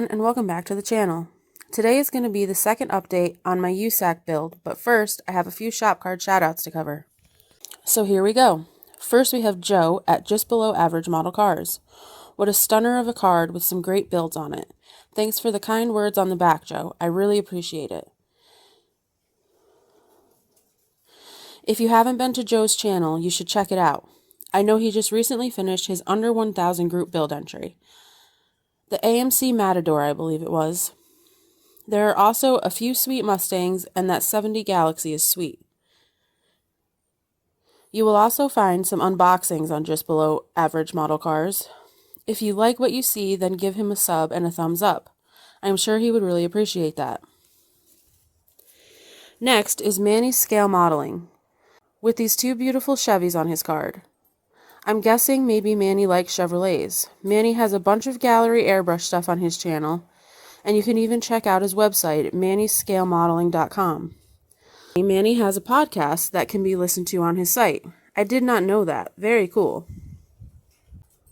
everyone, and welcome back to the channel. Today is going to be the second update on my Usack build, but first I have a few shop card shoutouts to cover. So here we go. First we have Joe at Just Below Average Model Cars. What a stunner of a card with some great builds on it. Thanks for the kind words on the back, Joe. I really appreciate it. If you haven't been to Joe's channel, you should check it out. I know he just recently finished his under 1,000 group build entry. The AMC Matador, I believe it was. There are also a few sweet Mustangs, and that 70 Galaxy is sweet. You will also find some unboxings on Just Below Average Model Cars. If you like what you see, then give him a sub and a thumbs up. I'm sure he would really appreciate that. Next is Manny's Scale Modeling, with these two beautiful Chevys on his card. I'm guessing maybe Manny likes Chevrolets. Manny has a bunch of gallery airbrush stuff on his channel, and you can even check out his website at mannyscalemodeling.com. Manny has a podcast that can be listened to on his site. I did not know that. Very cool.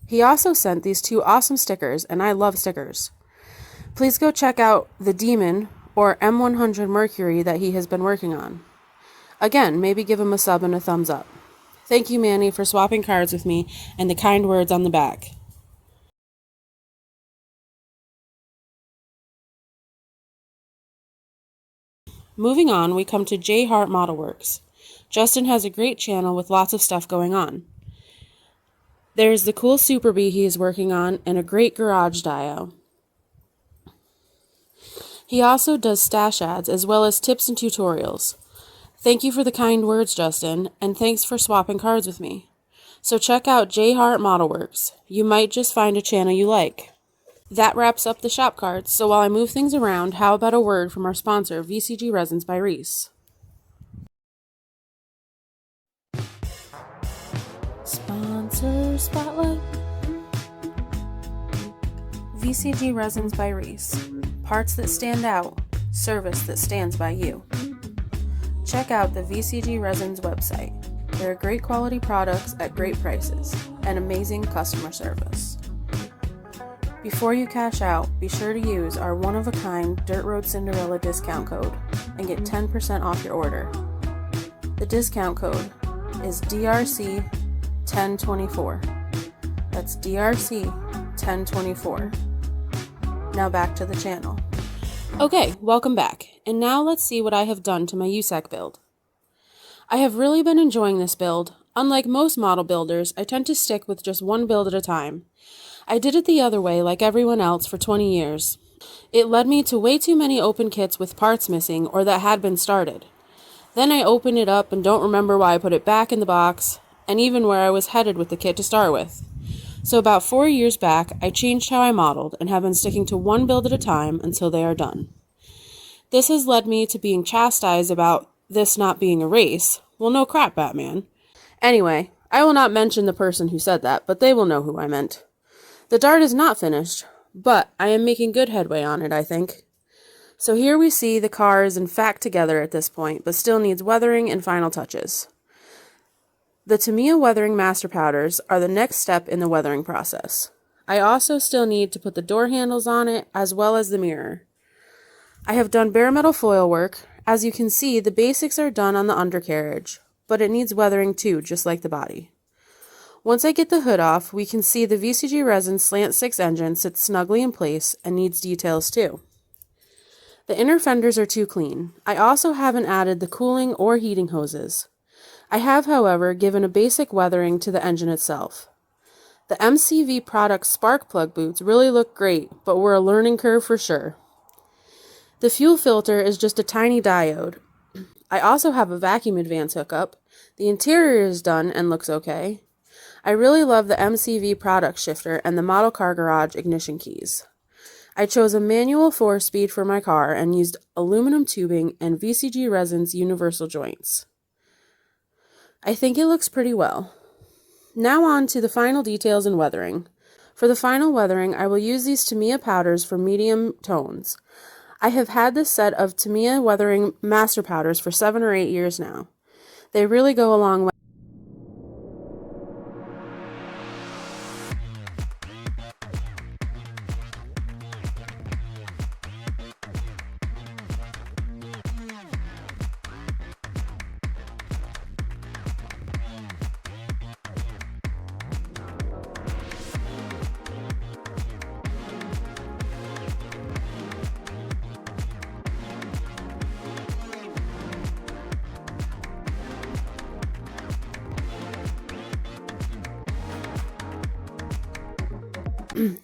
He also sent these two awesome stickers, and I love stickers. Please go check out the Demon or M100 Mercury that he has been working on. Again, maybe give him a sub and a thumbs up. Thank you, Manny, for swapping cards with me and the kind words on the back. Moving on, we come to J Hart Model Works. Justin has a great channel with lots of stuff going on. There's the cool Super Bee he is working on and a great garage dio. He also does stash ads as well as tips and tutorials. Thank you for the kind words, Justin, and thanks for swapping cards with me. So check out J Hart Model Works. You might just find a channel you like. That wraps up the shop cards, so while I move things around, how about a word from our sponsor, VCG Resins by Reese. Sponsor Spotlight. VCG Resins by Reese. Parts that stand out, service that stands by you. Check out the VCG Resins website. There are great quality products at great prices and amazing customer service. Before you cash out, be sure to use our one-of-a-kind Dirt Road Cinderella discount code and get 10% off your order. The discount code is DRC1024. That's DRC1024. Now back to the channel. Okay, welcome back, and now let's see what I have done to my Usack build. I have really been enjoying this build. Unlike most model builders, I tend to stick with just one build at a time. I did it the other way like everyone else for 20 years. It led me to way too many open kits with parts missing or that had been started. Then I open it up and don't remember why I put it back in the box, and even where I was headed with the kit to start with. So about 4 years back, I changed how I modeled and have been sticking to one build at a time until they are done. This has led me to being chastised about this not being a race. Well, no crap, Batman. Anyway, I will not mention the person who said that, but they will know who I meant. The dart is not finished, but I am making good headway on it, I think. So here we see the car is in fact together at this point, but still needs weathering and final touches. The Tamiya weathering master powders are the next step in the weathering process. I also still need to put the door handles on it as well as the mirror. I have done bare metal foil work. As you can see, the basics are done on the undercarriage, but it needs weathering too, just like the body. Once I get the hood off, we can see the VCG Resin Slant 6 engine sits snugly in place and needs details too. The inner fenders are too clean. I also haven't added the cooling or heating hoses. I have, however, given a basic weathering to the engine itself. The MCV product spark plug boots really look great, but were a learning curve for sure. The fuel filter is just a tiny diode. I also have a vacuum advance hookup. The interior is done and looks okay. I really love the MCV product shifter and the model car garage ignition keys. I chose a manual 4-speed for my car and used aluminum tubing and VCG Resin's universal joints. I think it looks pretty well. Now on to the final details and weathering. For the final weathering, I will use these Tamiya powders for medium tones. I have had this set of Tamiya weathering master powders for 7 or 8 years now. They really go a long way.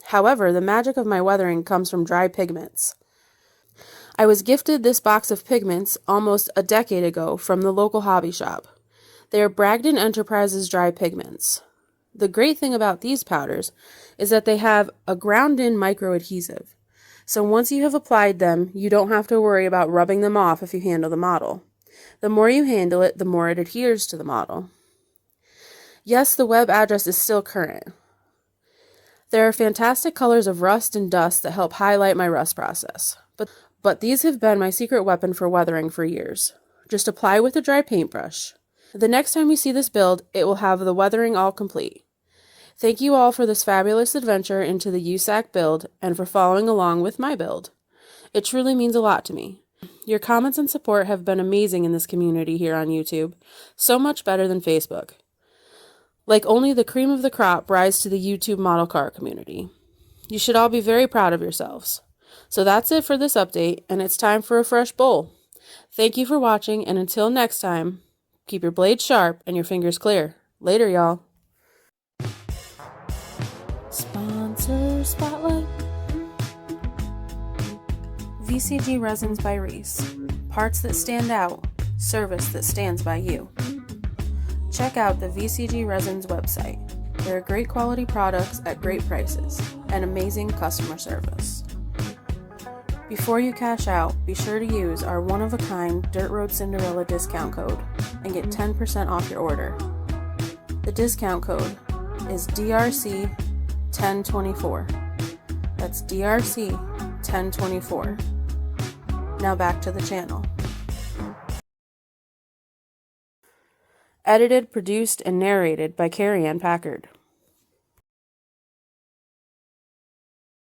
However, the magic of my weathering comes from dry pigments. I was gifted this box of pigments almost a decade ago from the local hobby shop. They are Bragdon Enterprises dry pigments. The great thing about these powders is that they have a ground-in micro-adhesive. So once you have applied them, you don't have to worry about rubbing them off if you handle the model. The more you handle it, the more it adheres to the model. Yes, the web address is still current. There are fantastic colors of rust and dust that help highlight my rust process. But these have been my secret weapon for weathering for years. Just apply with a dry paintbrush. The next time you see this build, it will have the weathering all complete. Thank you all for this fabulous adventure into the Usack build and for following along with my build. It truly means a lot to me. Your comments and support have been amazing in this community here on YouTube, so much better than Facebook. Like only the cream of the crop rise to the YouTube model car community. You should all be very proud of yourselves. So that's it for this update, and it's time for a fresh bowl. Thank you for watching, and until next time, keep your blades sharp and your fingers clear. Later, y'all. Sponsor Spotlight. VCG Resins by Reese. Parts that stand out. Service that stands by you. Check out the VCG Resins website. There are great quality products at great prices and amazing customer service. Before you cash out, be sure to use our one-of-a-kind Dirt Road Cinderella discount code and get 10% off your order. The discount code is DRC1024. That's DRC1024. Now back to the channel. Edited, produced, and narrated by Carrie Ann Packard.